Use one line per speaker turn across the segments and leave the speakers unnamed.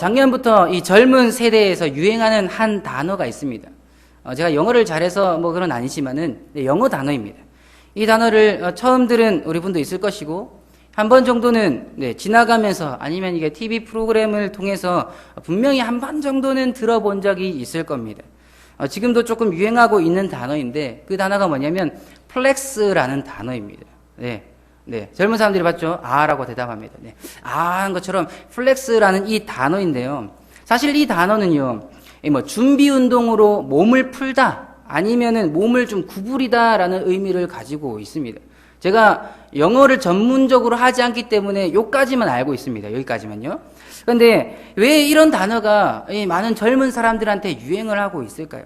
작년부터 이 젊은 세대에서 유행하는 한 단어가 있습니다. 제가 영어를 잘해서 뭐 그건 아니지만은 영어 단어입니다. 이 단어를 처음 들은 우리 분도 있을 것이고 한 번 정도는 지나가면서 아니면 이게 TV 프로그램을 통해서 분명히 한 번 정도는 들어본 적이 있을 겁니다. 지금도 조금 유행하고 있는 단어인데 그 단어가 뭐냐면 플렉스라는 단어입니다. 젊은 사람들이 봤죠? 아라고 대답합니다. 한 것처럼 플렉스라는 이 단어인데요. 사실 이 단어는요, 뭐 준비 운동으로 몸을 풀다 아니면은 몸을 좀 구부리다라는 의미를 가지고 있습니다. 제가 영어를 전문적으로 하지 않기 때문에 여기까지만 알고 있습니다. 여기까지만요. 그런데 왜 이런 단어가 많은 젊은 사람들한테 유행을 하고 있을까요?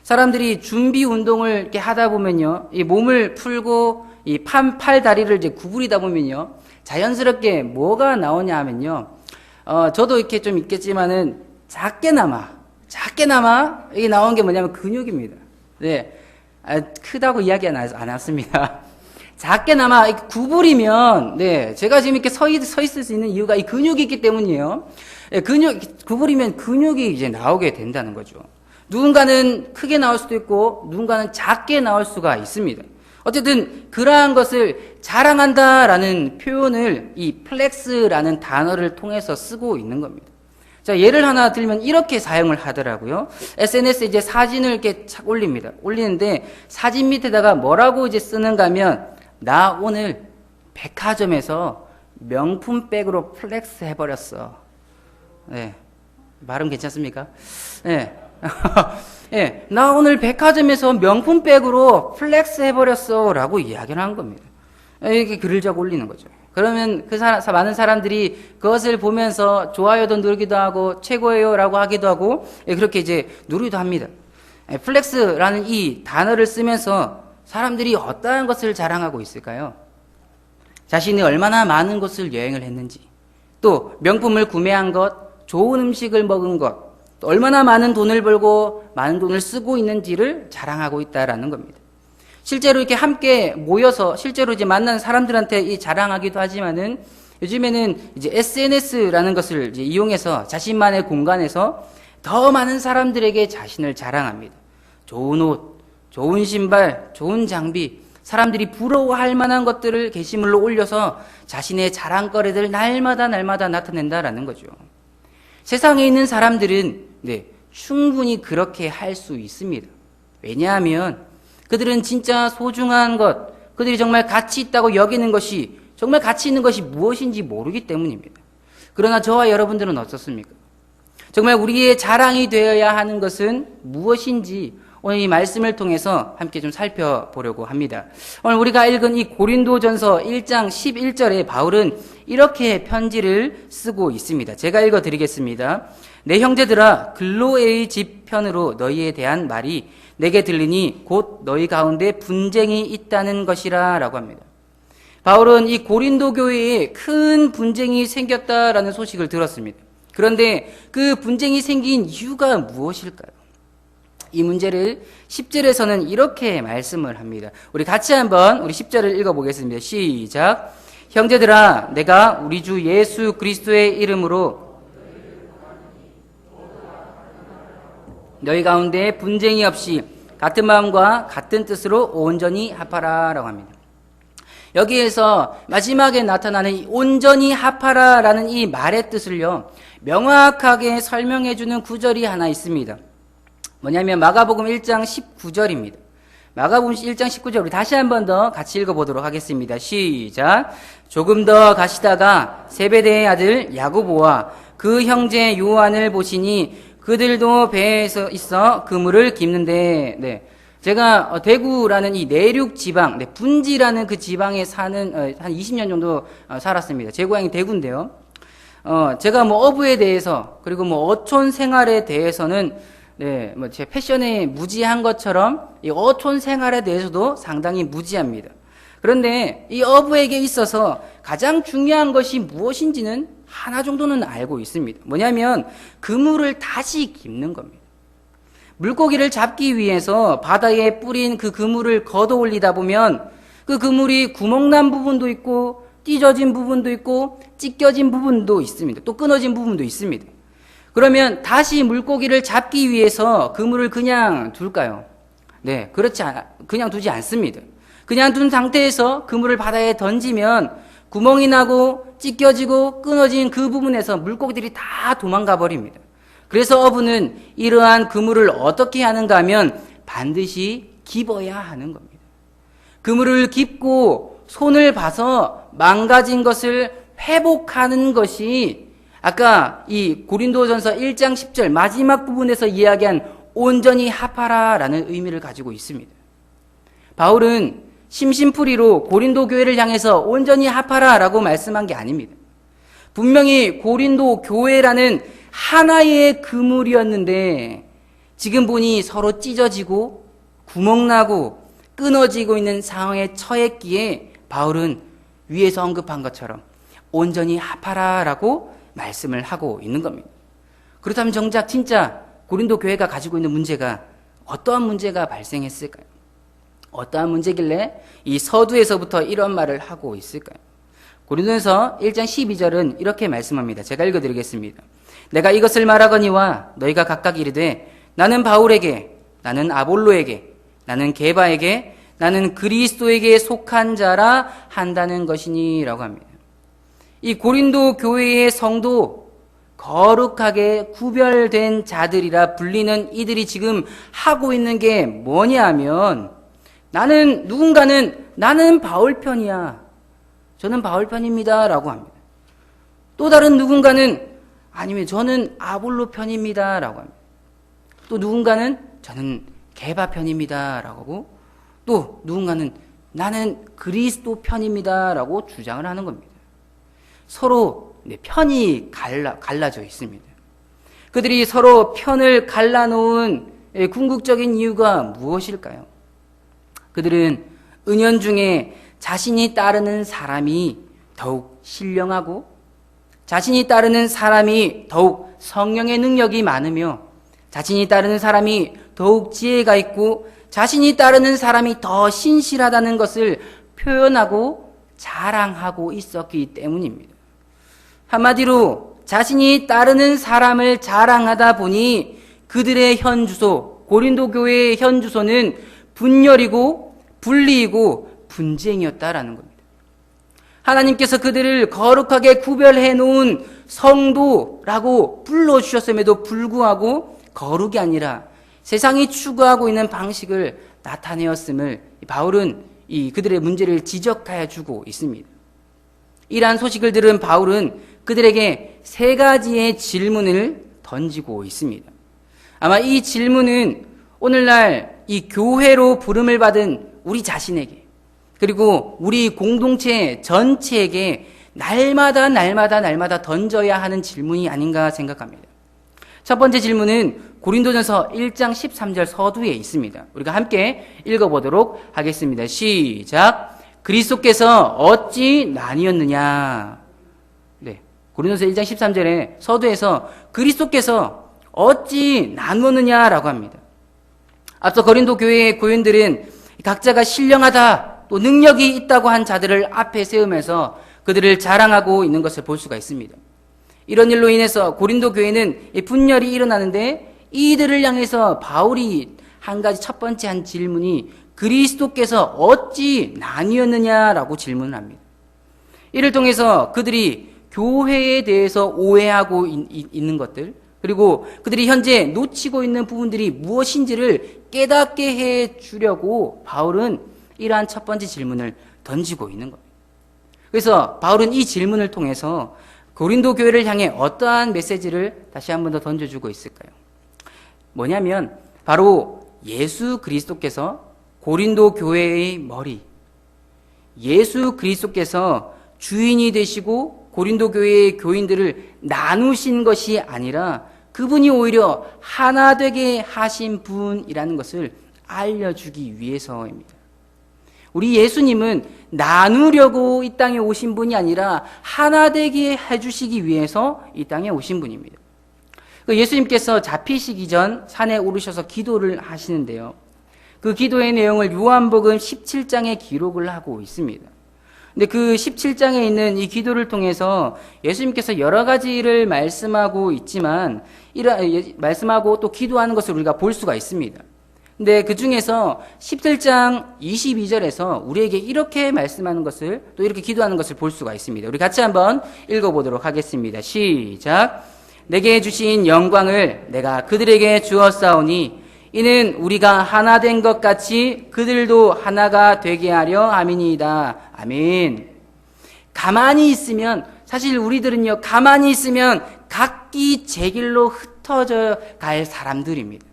사람들이 준비 운동을 이렇게 하다 보면요, 이 몸을 풀고 이 팔 다리를 이제 구부리다 보면요, 자연스럽게 뭐가 나오냐 하면요, 저도 이렇게 좀 있겠지만은 작게나마 이게 나온 게 뭐냐면 근육입니다. 크다고 이야기 안 했습니다. 작게나마 구부리면, 제가 지금 이렇게 서 있을 수 있는 이유가 이 근육이 있기 때문이에요. 구부리면 근육이 이제 나오게 된다는 거죠. 누군가는 크게 나올 수도 있고, 누군가는 작게 나올 수가 있습니다. 어쨌든, 그러한 것을 자랑한다라는 표현을 이 플렉스라는 단어를 통해서 쓰고 있는 겁니다. 자, 예를 하나 들면 이렇게 사용을 하더라고요. SNS에 이제 사진을 이렇게 착 올립니다. 올리는데, 사진 밑에다가 뭐라고 이제 쓰는가 하면, 나 오늘 백화점에서 명품백으로 플렉스 해버렸어. 말은 괜찮습니까? 나 오늘 백화점에서 명품백으로 플렉스 해버렸어. 라고 이야기를 한 겁니다. 이렇게 글을 적어 올리는 거죠. 그러면 많은 사람들이 그것을 보면서 좋아요도 누르기도 하고, 최고예요. 라고 하기도 하고, 그렇게 이제 누르기도 합니다. 플렉스라는 이 단어를 쓰면서 사람들이 어떠한 것을 자랑하고 있을까요? 자신이 얼마나 많은 곳을 여행을 했는지, 또 명품을 구매한 것, 좋은 음식을 먹은 것, 또 얼마나 많은 돈을 벌고 많은 돈을 쓰고 있는지를 자랑하고 있다라는 겁니다. 실제로 이렇게 함께 모여서 실제로 이제 만난 사람들한테 이 자랑하기도 하지만은 요즘에는 이제 SNS라는 것을 이제 이용해서 자신만의 공간에서 더 많은 사람들에게 자신을 자랑합니다. 좋은 옷, 좋은 신발, 좋은 장비, 사람들이 부러워할 만한 것들을 게시물로 올려서 자신의 자랑거리들을 날마다 나타낸다라는 거죠. 세상에 있는 사람들은 충분히 그렇게 할 수 있습니다. 왜냐하면 그들은 진짜 소중한 것, 그들이 정말 가치 있다고 여기는 것이, 정말 가치 있는 것이 무엇인지 모르기 때문입니다. 그러나 저와 여러분들은 어떻습니까? 정말 우리의 자랑이 되어야 하는 것은 무엇인지 오늘 이 말씀을 통해서 함께 좀 살펴보려고 합니다. 오늘 우리가 읽은 이 고린도전서 1장 11절에 바울은 이렇게 편지를 쓰고 있습니다. 제가 읽어드리겠습니다. 내 형제들아, 글로에의 집 편으로 너희에 대한 말이 내게 들리니 곧 너희 가운데 분쟁이 있다는 것이라 라고 합니다. 바울은 이 고린도 교회에 큰 분쟁이 생겼다라는 소식을 들었습니다. 그런데 그 분쟁이 생긴 이유가 무엇일까요? 이 문제를 10절에서는 이렇게 말씀을 합니다. 우리 같이 한번 우리 10절을 읽어보겠습니다. 시작. 형제들아, 내가 우리 주 예수 그리스도의 이름으로 너희 가운데 분쟁이 없이 같은 마음과 같은 뜻으로 온전히 합하라 라고 합니다. 여기에서 마지막에 나타나는 이 온전히 합하라 라는 이 말의 뜻을요, 명확하게 설명해 주는 구절이 하나 있습니다. 뭐냐면 마가복음 1장 19절입니다. 마가복음 1장 19절 우리 다시 한 번 더 같이 읽어보도록 하겠습니다. 시작. 조금 더 가시다가 세베대의 아들 야고보와 그 형제 요한을 보시니 그들도 배에 있어 그물을 깁는데, 제가 대구라는 이 내륙 지방, 분지라는 그 지방에 사는 한 20년 정도 살았습니다. 제 고향이 대구인데요. 제가 뭐 어부에 대해서 그리고 뭐 어촌 생활에 대해서는 제 패션에 무지한 것처럼 이 어촌 생활에 대해서도 상당히 무지합니다. 그런데 이 어부에게 있어서 가장 중요한 것이 무엇인지는 하나 정도는 알고 있습니다. 뭐냐면 그물을 다시 깁는 겁니다. 물고기를 잡기 위해서 바다에 뿌린 그 그물을 걷어 올리다 보면 그 그물이 구멍난 부분도 있고 찢어진 부분도 있고 찢겨진 부분도 있습니다. 또 끊어진 부분도 있습니다. 그러면 다시 물고기를 잡기 위해서 그물을 그냥 둘까요? 네, 그냥 두지 않습니다. 그냥 둔 상태에서 그물을 바다에 던지면 구멍이 나고 찢겨지고 끊어진 그 부분에서 물고기들이 다 도망가 버립니다. 그래서 어부는 이러한 그물을 어떻게 하는가 하면 반드시 깁어야 하는 겁니다. 그물을 깁고 손을 봐서 망가진 것을 회복하는 것이 아까 이 고린도전서 1장 10절 마지막 부분에서 이야기한 온전히 합하라라는 의미를 가지고 있습니다. 바울은 심심풀이로 고린도 교회를 향해서 온전히 합하라라고 말씀한 게 아닙니다. 분명히 고린도 교회라는 하나의 그물이었는데 지금 보니 서로 찢어지고 구멍나고 끊어지고 있는 상황에 처했기에 바울은 위에서 언급한 것처럼 온전히 합하라라고 말씀을 하고 있는 겁니다. 그렇다면 정작 진짜 고린도 교회가 가지고 있는 문제가 어떠한 문제가 발생했을까요? 어떠한 문제길래 이 서두에서부터 이런 말을 하고 있을까요? 고린도전서 1장 12절은 이렇게 말씀합니다. 제가 읽어드리겠습니다. 내가 이것을 말하거니와 너희가 각각 이르되 나는 바울에게, 나는 아볼로에게, 나는 게바에게, 나는 그리스도에게 속한 자라 한다는 것이니 라고 합니다. 이 고린도 교회의 성도 거룩하게 구별된 자들이라 불리는 이들이 지금 하고 있는 게 뭐냐 하면 누군가는 나는 바울 편이야. 저는 바울 편입니다. 라고 합니다. 또 다른 누군가는 아니면 저는 아볼로 편입니다. 라고 합니다. 또 누군가는 저는 게바 편입니다. 라고 하고 또 누군가는 나는 그리스도 편입니다. 라고 주장을 하는 겁니다. 서로 편이 갈라져 있습니다. 그들이 서로 편을 갈라놓은 궁극적인 이유가 무엇일까요? 그들은 은연중에 자신이 따르는 사람이 더욱 신령하고 자신이 따르는 사람이 더욱 성령의 능력이 많으며 자신이 따르는 사람이 더욱 지혜가 있고 자신이 따르는 사람이 더 신실하다는 것을 표현하고 자랑하고 있었기 때문입니다. 한마디로 자신이 따르는 사람을 자랑하다 보니 그들의 현주소, 고린도 교회의 현주소는 분열이고 분리이고 분쟁이었다라는 겁니다. 하나님께서 그들을 거룩하게 구별해 놓은 성도라고 불러주셨음에도 불구하고 거룩이 아니라 세상이 추구하고 있는 방식을 나타내었음을 바울은 그들의 문제를 지적하여 주고 있습니다. 이러한 소식을 들은 바울은 그들에게 세 가지의 질문을 던지고 있습니다. 아마 이 질문은 오늘날 이 교회로 부름을 받은 우리 자신에게 그리고 우리 공동체 전체에게 날마다 던져야 하는 질문이 아닌가 생각합니다. 첫 번째 질문은 고린도전서 1장 13절 서두에 있습니다. 우리가 함께 읽어보도록 하겠습니다. 시작. 그리스도께서 어찌 나뉘었느냐. 네, 고린도전서 1장 13절에 서두에서 그리스도께서 어찌 나누었느냐라고 합니다. 앞서 고린도 교회의 교인들은 각자가 신령하다 또 능력이 있다고 한 자들을 앞에 세우면서 그들을 자랑하고 있는 것을 볼 수가 있습니다. 이런 일로 인해서 고린도 교회는 분열이 일어나는데 이들을 향해서 바울이 한 가지 첫 번째 한 질문이 그리스도께서 어찌 나뉘었느냐라고 질문을 합니다. 이를 통해서 그들이 교회에 대해서 오해하고 있는 것들 그리고 그들이 현재 놓치고 있는 부분들이 무엇인지를 깨닫게 해 주려고 바울은 이러한 첫 번째 질문을 던지고 있는 겁니다. 그래서 바울은 이 질문을 통해서 고린도 교회를 향해 어떠한 메시지를 다시 한 번 더 던져주고 있을까요? 뭐냐면 바로 예수 그리스도께서 고린도 교회의 머리, 예수 그리스도께서 주인이 되시고 고린도 교회의 교인들을 나누신 것이 아니라 그분이 오히려 하나 되게 하신 분이라는 것을 알려주기 위해서입니다. 우리 예수님은 나누려고 이 땅에 오신 분이 아니라 하나 되게 해주시기 위해서 이 땅에 오신 분입니다. 예수님께서 잡히시기 전 산에 오르셔서 기도를 하시는데요. 그 기도의 내용을 요한복음 17장에 기록을 하고 있습니다. 근데 그 17장에 있는 이 기도를 통해서 예수님께서 여러 가지를 말씀하고 있지만, 말씀하고 또 기도하는 것을 우리가 볼 수가 있습니다. 근데 그 중에서 17장 22절에서 우리에게 이렇게 말씀하는 것을, 또 이렇게 기도하는 것을 볼 수가 있습니다. 우리 같이 한번 읽어보도록 하겠습니다. 시작. 내게 주신 영광을 내가 그들에게 주었사오니 이는 우리가 하나 된 것 같이 그들도 하나가 되게 하려 함이니이다. 아멘. 가만히 있으면, 사실 우리들은요, 가만히 있으면 각기 제 길로 흩어져 갈 사람들입니다.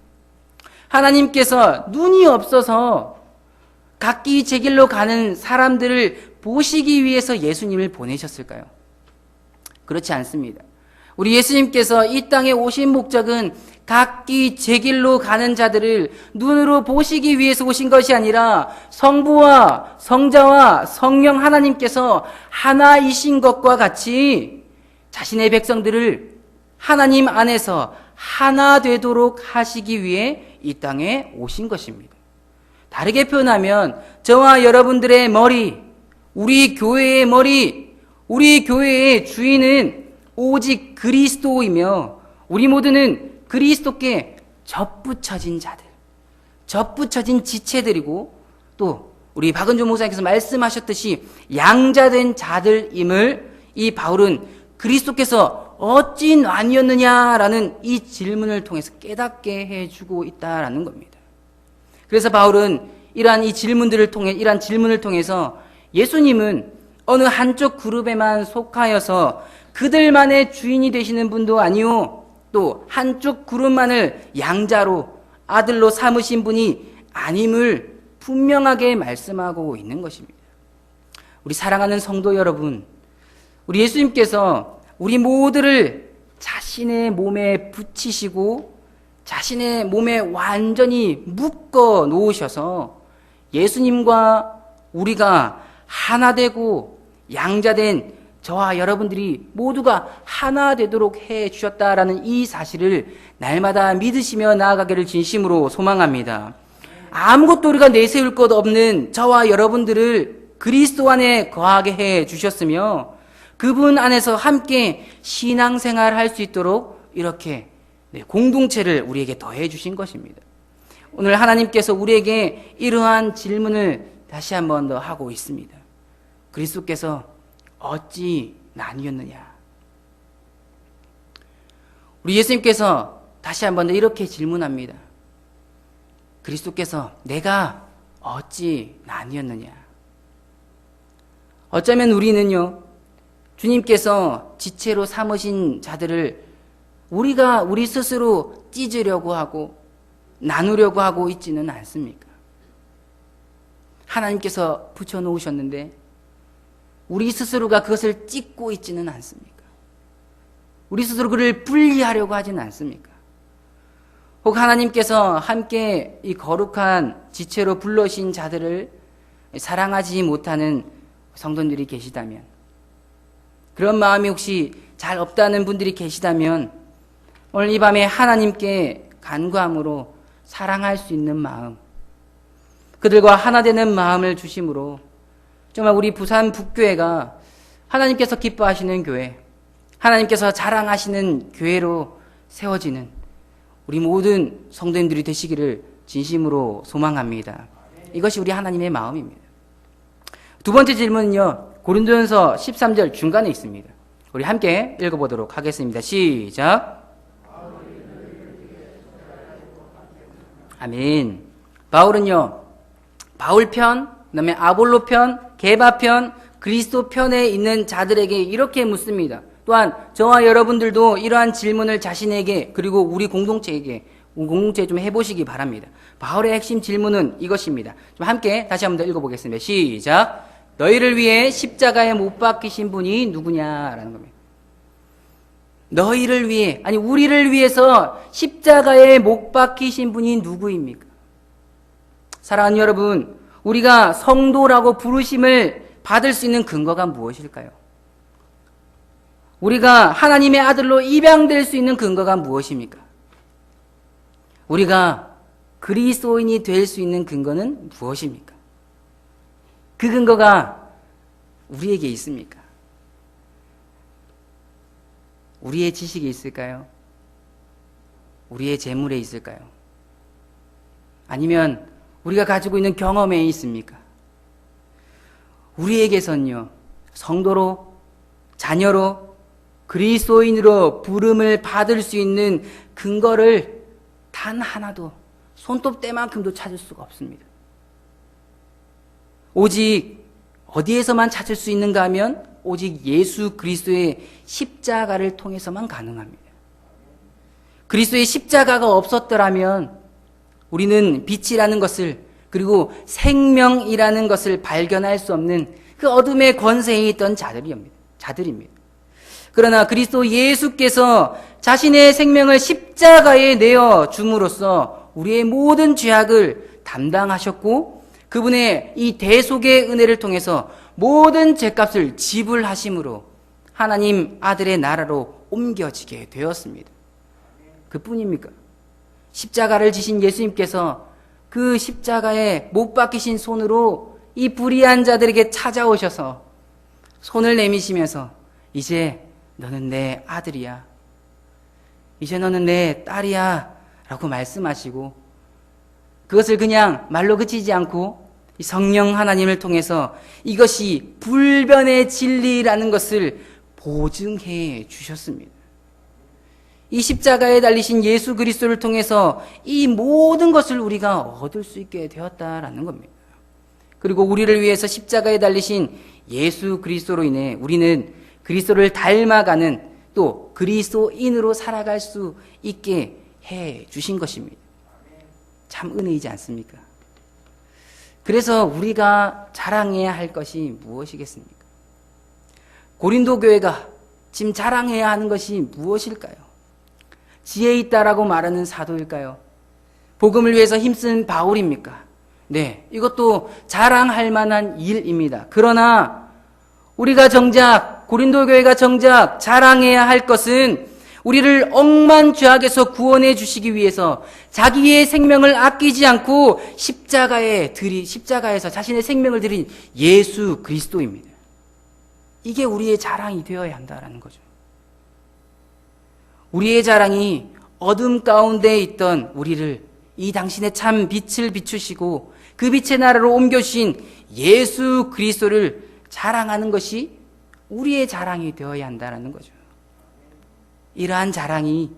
하나님께서 눈이 없어서 각기 제 길로 가는 사람들을 보시기 위해서 예수님을 보내셨을까요? 그렇지 않습니다. 우리 예수님께서 이 땅에 오신 목적은 각기 제 길로 가는 자들을 눈으로 보시기 위해서 오신 것이 아니라 성부와 성자와 성령 하나님께서 하나이신 것과 같이 자신의 백성들을 하나님 안에서 하나 되도록 하시기 위해 이 땅에 오신 것입니다. 다르게 표현하면 저와 여러분들의 머리, 우리 교회의 머리, 우리 교회의 주인은 오직 그리스도이며 우리 모두는 그리스도께 접붙여진 자들, 접붙여진 지체들이고 또 우리 박은주 목사님께서 말씀하셨듯이 양자된 자들임을 이 바울은 그리스도께서 어찌 나뉘었느냐라는 이 질문을 통해서 깨닫게 해주고 있다라는 겁니다. 그래서 바울은 이러한 질문을 통해서 예수님은 어느 한쪽 그룹에만 속하여서 그들만의 주인이 되시는 분도 아니오, 또 한쪽 그룹만을 양자로 아들로 삼으신 분이 아님을 분명하게 말씀하고 있는 것입니다. 우리 사랑하는 성도 여러분, 우리 예수님께서 우리 모두를 자신의 몸에 붙이시고 자신의 몸에 완전히 묶어 놓으셔서 예수님과 우리가 하나 되고 양자된 저와 여러분들이 모두가 하나 되도록 해 주셨다라는 이 사실을 날마다 믿으시며 나아가기를 진심으로 소망합니다. 아무것도 우리가 내세울 것 없는 저와 여러분들을 그리스도 안에 거하게 해 주셨으며 그분 안에서 함께 신앙생활 할 수 있도록 이렇게 공동체를 우리에게 더해 주신 것입니다. 오늘 하나님께서 우리에게 이러한 질문을 다시 한 번 더 하고 있습니다. 그리스도께서 어찌 나뉘었느냐? 우리 예수님께서 다시 한 번 더 이렇게 질문합니다. 그리스도께서 내가 어찌 나뉘었느냐? 어쩌면 우리는요, 주님께서 지체로 삼으신 자들을 우리 스스로 찢으려고 하고 나누려고 하고 있지는 않습니까? 하나님께서 붙여놓으셨는데 우리 스스로가 그것을 찢고 있지는 않습니까? 우리 스스로 그를 분리하려고 하지는 않습니까? 혹 하나님께서 함께 이 거룩한 지체로 불러신 자들을 사랑하지 못하는 성도들이 계시다면, 그런 마음이 혹시 잘 없다는 분들이 계시다면 오늘 이 밤에 하나님께 간구함으로 사랑할 수 있는 마음, 그들과 하나 되는 마음을 주심으로 정말 우리 부산 북교회가 하나님께서 기뻐하시는 교회, 하나님께서 자랑하시는 교회로 세워지는 우리 모든 성도님들이 되시기를 진심으로 소망합니다. 이것이 우리 하나님의 마음입니다. 두 번째 질문은요, 고린도전서 13절 중간에 있습니다. 우리 함께 읽어보도록 하겠습니다. 시작. 아멘. 바울은요, 바울 편, 그다음에 아볼로 편, 게바 편, 그리스도 편에 있는 자들에게 이렇게 묻습니다. 또한 저와 여러분들도 이러한 질문을 자신에게 그리고 우리 공동체에 좀 해보시기 바랍니다. 바울의 핵심 질문은 이것입니다. 좀 함께 다시 한번 더 읽어보겠습니다. 시작. 너희를 위해 십자가에 못 박히신 분이 누구냐라는 겁니다. 너희를 위해, 아니 우리를 위해서 십자가에 못 박히신 분이 누구입니까? 사랑하는 여러분, 우리가 성도라고 부르심을 받을 수 있는 근거가 무엇일까요? 우리가 하나님의 아들로 입양될 수 있는 근거가 무엇입니까? 우리가 그리스도인이 될 수 있는 근거는 무엇입니까? 그 근거가 우리에게 있습니까? 우리의 지식이 있을까요? 우리의 재물에 있을까요? 아니면 우리가 가지고 있는 경험에 있습니까? 우리에게선요, 성도로, 자녀로, 그리스도인으로 부름을 받을 수 있는 근거를 단 하나도, 손톱대만큼도 찾을 수가 없습니다. 오직 어디에서만 찾을 수 있는가 하면 오직 예수 그리스도의 십자가를 통해서만 가능합니다. 그리스도의 십자가가 없었더라면 우리는 빛이라는 것을, 그리고 생명이라는 것을 발견할 수 없는 그 어둠의 권세에 있던 자들입니다. 그러나 그리스도 예수께서 자신의 생명을 십자가에 내어 줌으로써 우리의 모든 죄악을 담당하셨고, 그분의 이 대속의 은혜를 통해서 모든 죄값을 지불하심으로 하나님 아들의 나라로 옮겨지게 되었습니다. 그뿐입니까? 십자가를 지신 예수님께서 그 십자가에 못 박히신 손으로 이 불의한 자들에게 찾아오셔서 손을 내미시면서 이제 너는 내 아들이야, 이제 너는 내 딸이야 라고 말씀하시고, 그것을 그냥 말로 그치지 않고 성령 하나님을 통해서 이것이 불변의 진리라는 것을 보증해 주셨습니다. 이 십자가에 달리신 예수 그리스도를 통해서 이 모든 것을 우리가 얻을 수 있게 되었다라는 겁니다. 그리고 우리를 위해서 십자가에 달리신 예수 그리스도로 인해 우리는 그리스도를 닮아가는, 또 그리스도인으로 살아갈 수 있게 해 주신 것입니다. 참 은혜이지 않습니까? 그래서 우리가 자랑해야 할 것이 무엇이겠습니까? 고린도 교회가 지금 자랑해야 하는 것이 무엇일까요? 지혜 있다라고 말하는 사도일까요? 복음을 위해서 힘쓴 바울입니까? 네, 이것도 자랑할 만한 일입니다. 그러나 우리가 정작, 고린도 교회가 정작 자랑해야 할 것은 우리를 억만 죄악에서 구원해 주시기 위해서 자기의 생명을 아끼지 않고 십자가에서 자신의 생명을 드린 예수 그리스도입니다. 이게 우리의 자랑이 되어야 한다는 거죠. 우리의 자랑이 어둠 가운데 있던 우리를 이 당신의 참 빛을 비추시고 그 빛의 나라로 옮겨주신 예수 그리스도를 자랑하는 것이 우리의 자랑이 되어야 한다는 거죠. 이러한 자랑이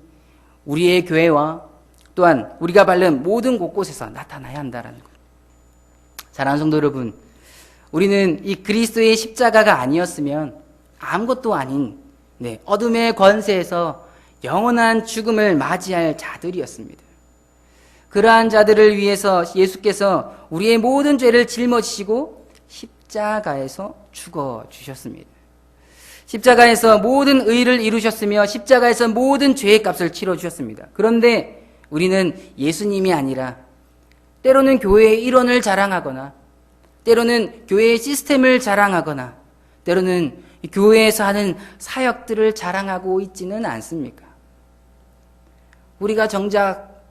우리의 교회와 또한 우리가 바른 모든 곳곳에서 나타나야 한다는 것. 사랑하는 성도 여러분, 우리는 이 그리스도의 십자가가 아니었으면 아무것도 아닌 어둠의 권세에서 영원한 죽음을 맞이할 자들이었습니다. 그러한 자들을 위해서 예수께서 우리의 모든 죄를 짊어지시고 십자가에서 죽어주셨습니다. 십자가에서 모든 의를 이루셨으며 십자가에서 모든 죄의 값을 치러주셨습니다. 그런데 우리는 예수님이 아니라 때로는 교회의 일원을 자랑하거나, 때로는 교회의 시스템을 자랑하거나, 때로는 교회에서 하는 사역들을 자랑하고 있지는 않습니까? 우리가 정작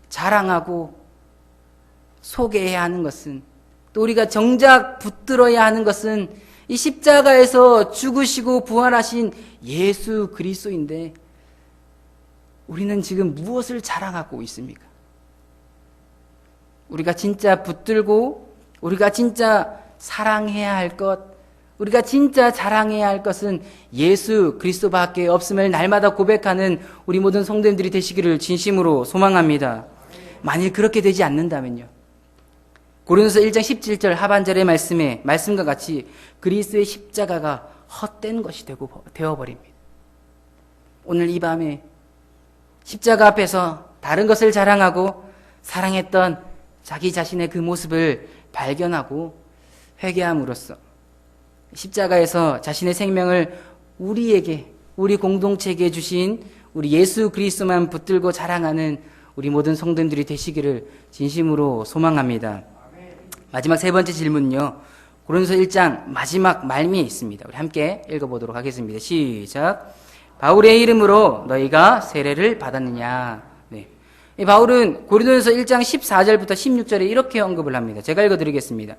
자랑하고 소개해야 하는 것은, 또 우리가 정작 붙들어야 하는 것은 이 십자가에서 죽으시고 부활하신 예수 그리스도인데, 우리는 지금 무엇을 자랑하고 있습니까? 우리가 진짜 붙들고 우리가 진짜 사랑해야 할 것, 우리가 진짜 자랑해야 할 것은 예수 그리스도밖에 없음을 날마다 고백하는 우리 모든 성도님들이 되시기를 진심으로 소망합니다. 만일 그렇게 되지 않는다면요, 고린도서 1장 17절 하반절의 말씀과 같이 그리스도의 십자가가 헛된 것이 되어버립니다. 오늘 이 밤에 십자가 앞에서 다른 것을 자랑하고 사랑했던 자기 자신의 그 모습을 발견하고 회개함으로써 십자가에서 자신의 생명을 우리에게, 우리 공동체에게 주신 우리 예수 그리스도만 붙들고 자랑하는 우리 모든 성도님들이 되시기를 진심으로 소망합니다. 마지막 세 번째 질문은요, 고린도서 1장 마지막 말미에 있습니다. 우리 함께 읽어보도록 하겠습니다. 시작. 바울의 이름으로 너희가 세례를 받았느냐. 네. 바울은 고린도서 1장 14절부터 16절에 이렇게 언급을 합니다. 제가 읽어드리겠습니다.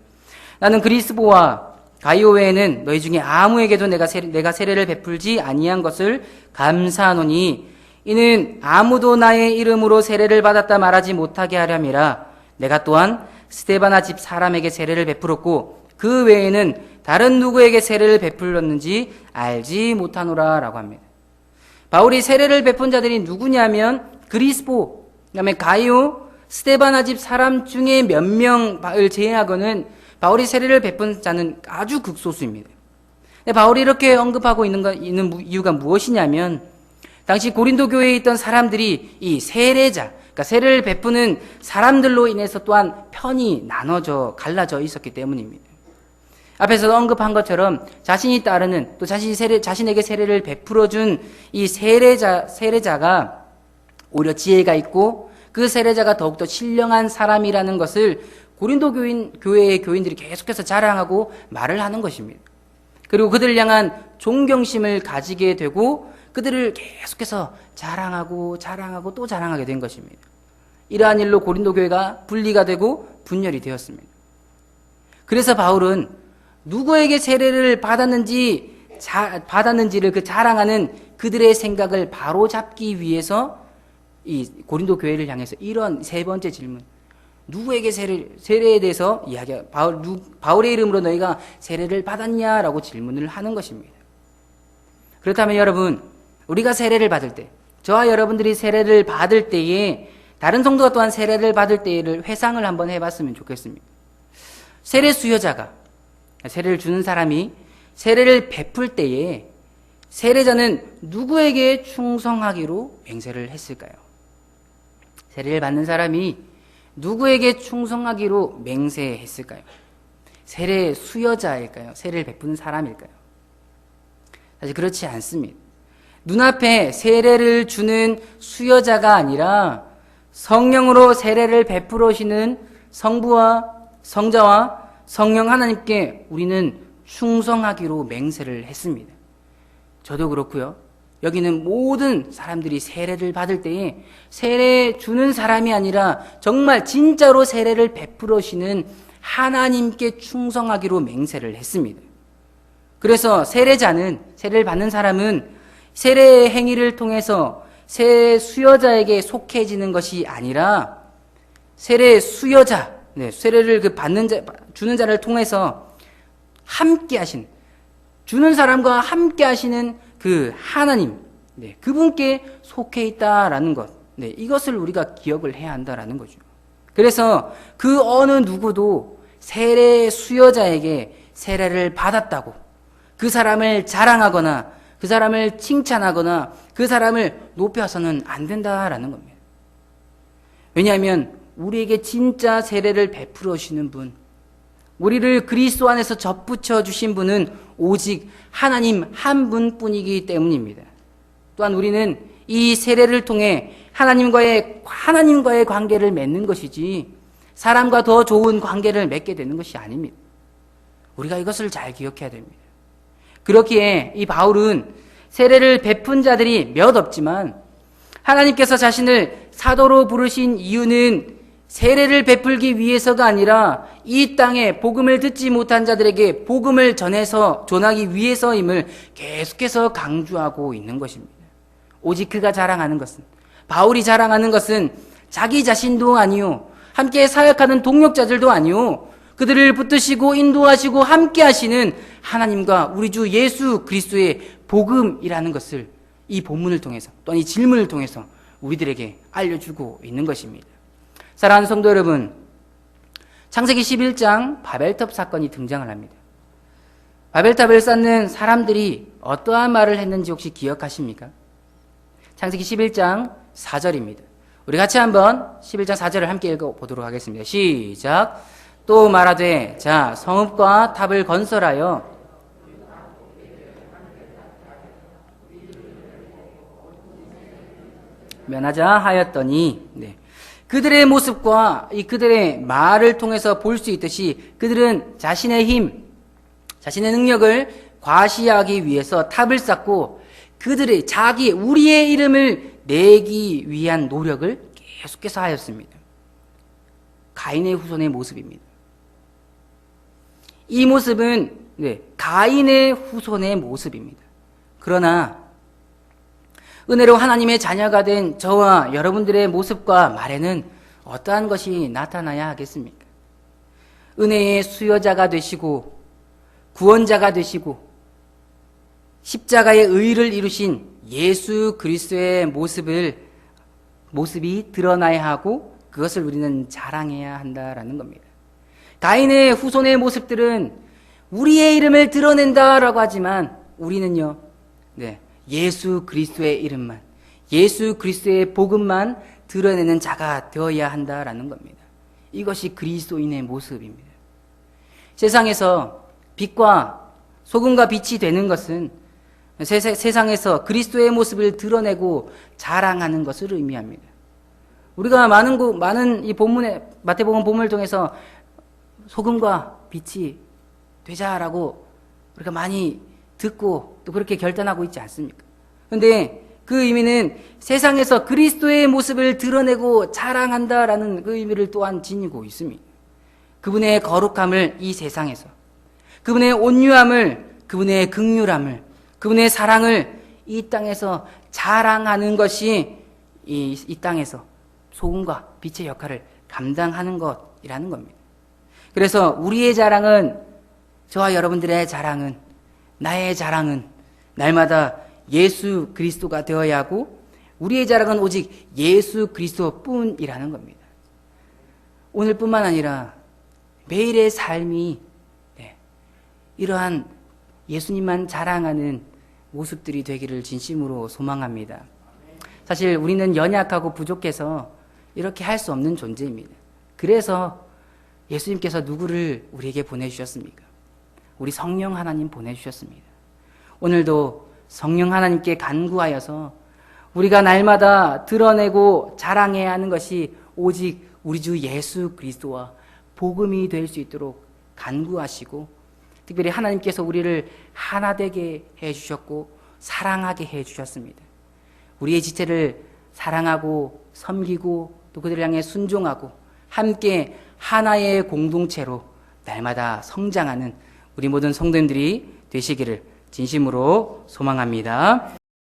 나는 그리스보와 가이오 외에는 너희 중에 아무에게도 내가 세례를 베풀지 아니한 것을 감사하노니 이는 아무도 나의 이름으로 세례를 받았다 말하지 못하게 하렴이라. 내가 또한 스데바나 집 사람에게 세례를 베풀었고 그 외에는 다른 누구에게 세례를 베풀었는지 알지 못하노라 라고 합니다. 바울이 세례를 베푼 자들이 누구냐면 그리스보, 그다음에 가이오, 스데바나 집 사람 중에 몇 명을 제외하고는 바울이 세례를 베푼 자는 아주 극소수입니다. 바울이 이렇게 언급하고 있는 이유가 무엇이냐면 당시 고린도 교회에 있던 사람들이 이 세례자, 그러니까 세례를 베푸는 사람들로 인해서 또한 편이 갈라져 있었기 때문입니다. 앞에서 언급한 것처럼 자신이 따르는 또 자신에게 세례를 베풀어준 이 세례자가 오히려 지혜가 있고 그 세례자가 더욱더 신령한 사람이라는 것을 고린도 교회의 교인들이 계속해서 자랑하고 말을 하는 것입니다. 그리고 그들을 향한 존경심을 가지게 되고 그들을 계속해서 자랑하고 또 자랑하게 된 것입니다. 이러한 일로 고린도 교회가 분리가 되고 분열이 되었습니다. 그래서 바울은 누구에게 세례를 받았는지를 그 자랑하는 그들의 생각을 바로잡기 위해서 이 고린도 교회를 향해서 이런 세 번째 질문, 누구에게 세례에 대해서 바울의 이름으로 너희가 세례를 받았냐라고 질문을 하는 것입니다. 그렇다면 여러분, 우리가 세례를 받을 때, 저와 여러분들이 세례를 받을 때에 다른 성도가 또한 세례를 받을 때를 회상을 한번 해봤으면 좋겠습니다. 세례 수여자가, 세례를 주는 사람이 세례를 베풀 때에 세례자는 누구에게 충성하기로 맹세를 했을까요? 세례를 받는 사람이 누구에게 충성하기로 맹세했을까요? 세례 수여자일까요? 세례를 베푸는 사람일까요? 사실 그렇지 않습니다. 눈앞에 세례를 주는 수여자가 아니라 성령으로 세례를 베풀어 오시는 성부와 성자와 성령 하나님께 우리는 충성하기로 맹세를 했습니다. 저도 그렇고요. 여기는 모든 사람들이 세례를 받을 때에 세례 주는 사람이 아니라 정말 진짜로 세례를 베풀어 오시는 하나님께 충성하기로 맹세를 했습니다. 그래서 세례를 받는 사람은 세례의 행위를 통해서 세례 수여자에게 속해지는 것이 아니라 세례 수여자, 세례를 주는 자를 통해서 함께 주는 사람과 함께 하시는 그 하나님, 그분께 속해 있다라는 것, 이것을 우리가 기억을 해야 한다라는 거죠. 그래서 그 어느 누구도 세례 수여자에게 세례를 받았다고 그 사람을 자랑하거나 그 사람을 칭찬하거나 그 사람을 높여서는 안 된다라는 겁니다. 왜냐하면 우리에게 진짜 세례를 베풀어 주시는 분, 우리를 그리스도 안에서 접붙여 주신 분은 오직 하나님 한 분뿐이기 때문입니다. 또한 우리는 이 세례를 통해 하나님과의 관계를 맺는 것이지 사람과 더 좋은 관계를 맺게 되는 것이 아닙니다. 우리가 이것을 잘 기억해야 됩니다. 그렇기에 이 바울은 세례를 베푼 자들이 몇 없지만 하나님께서 자신을 사도로 부르신 이유는 세례를 베풀기 위해서가 아니라 이 땅에 복음을 듣지 못한 자들에게 복음을 전하기 위해서임을 계속해서 강조하고 있는 것입니다. 오직 그가 자랑하는 것은, 바울이 자랑하는 것은 자기 자신도 아니요, 함께 사역하는 동역자들도 아니요, 그들을 붙드시고 인도하시고 함께 하시는 하나님과 우리 주 예수 그리스도의 복음이라는 것을 이 본문을 통해서 또는 이 질문을 통해서 우리들에게 알려주고 있는 것입니다. 사랑하는 성도 여러분, 창세기 11장 바벨탑 사건이 등장을 합니다. 바벨탑을 쌓는 사람들이 어떠한 말을 했는지 혹시 기억하십니까? 창세기 11장 4절입니다. 우리 같이 한번 11장 4절을 함께 읽어보도록 하겠습니다. 시작. 또 말하되 자 성읍과 탑을 건설하여 면하자 하였더니 그들의 모습과 그들의 말을 통해서 볼 수 있듯이 그들은 자신의 힘, 자신의 능력을 과시하기 위해서 탑을 쌓고 우리의 이름을 내기 위한 노력을 계속해서 하였습니다. 가인의 후손의 모습입니다. 이 모습은 가인의 후손의 모습입니다. 그러나 은혜로 하나님의 자녀가 된 저와 여러분들의 모습과 말에는 어떠한 것이 나타나야 하겠습니까? 은혜의 수여자가 되시고 구원자가 되시고 십자가의 의를 이루신 예수 그리스도의 모습이 드러나야 하고 그것을 우리는 자랑해야 한다라는 겁니다. 가인의 후손의 모습들은 우리의 이름을 드러낸다라고 하지만 우리는요, 예수 그리스도의 이름만, 예수 그리스도의 복음만 드러내는 자가 되어야 한다라는 겁니다. 이것이 그리스도인의 모습입니다. 세상에서 빛과 소금과 빛이 되는 것은 세상에서 그리스도의 모습을 드러내고 자랑하는 것을 의미합니다. 우리가 많은 이 본문의 마태복음 본문을 통해서 소금과 빛이 되자라고 우리가 많이 듣고 또 그렇게 결단하고 있지 않습니까? 그런데 그 의미는 세상에서 그리스도의 모습을 드러내고 자랑한다라는 그 의미를 또한 지니고 있습니다. 그분의 거룩함을 이 세상에서, 그분의 온유함을, 그분의 긍휼함을, 그분의 사랑을 이 땅에서 자랑하는 것이 이 땅에서 소금과 빛의 역할을 감당하는 것이라는 겁니다. 그래서 우리의 자랑은, 저와 여러분들의 자랑은, 나의 자랑은 날마다 예수 그리스도가 되어야 하고 우리의 자랑은 오직 예수 그리스도뿐이라는 겁니다. 오늘뿐만 아니라 매일의 삶이 이러한 예수님만 자랑하는 모습들이 되기를 진심으로 소망합니다. 사실 우리는 연약하고 부족해서 이렇게 할 수 없는 존재입니다. 그래서 예수님께서 누구를 우리에게 보내주셨습니까? 우리 성령 하나님 보내주셨습니다. 오늘도 성령 하나님께 간구하여서 우리가 날마다 드러내고 자랑해야 하는 것이 오직 우리 주 예수 그리스도와 복음이 될 수 있도록 간구하시고, 특별히 하나님께서 우리를 하나 되게 해주셨고 사랑하게 해주셨습니다. 우리의 지체를 사랑하고 섬기고 또 그들을 향해 순종하고 함께 하나의 공동체로 날마다 성장하는 우리 모든 성도님들이 되시기를 진심으로 소망합니다.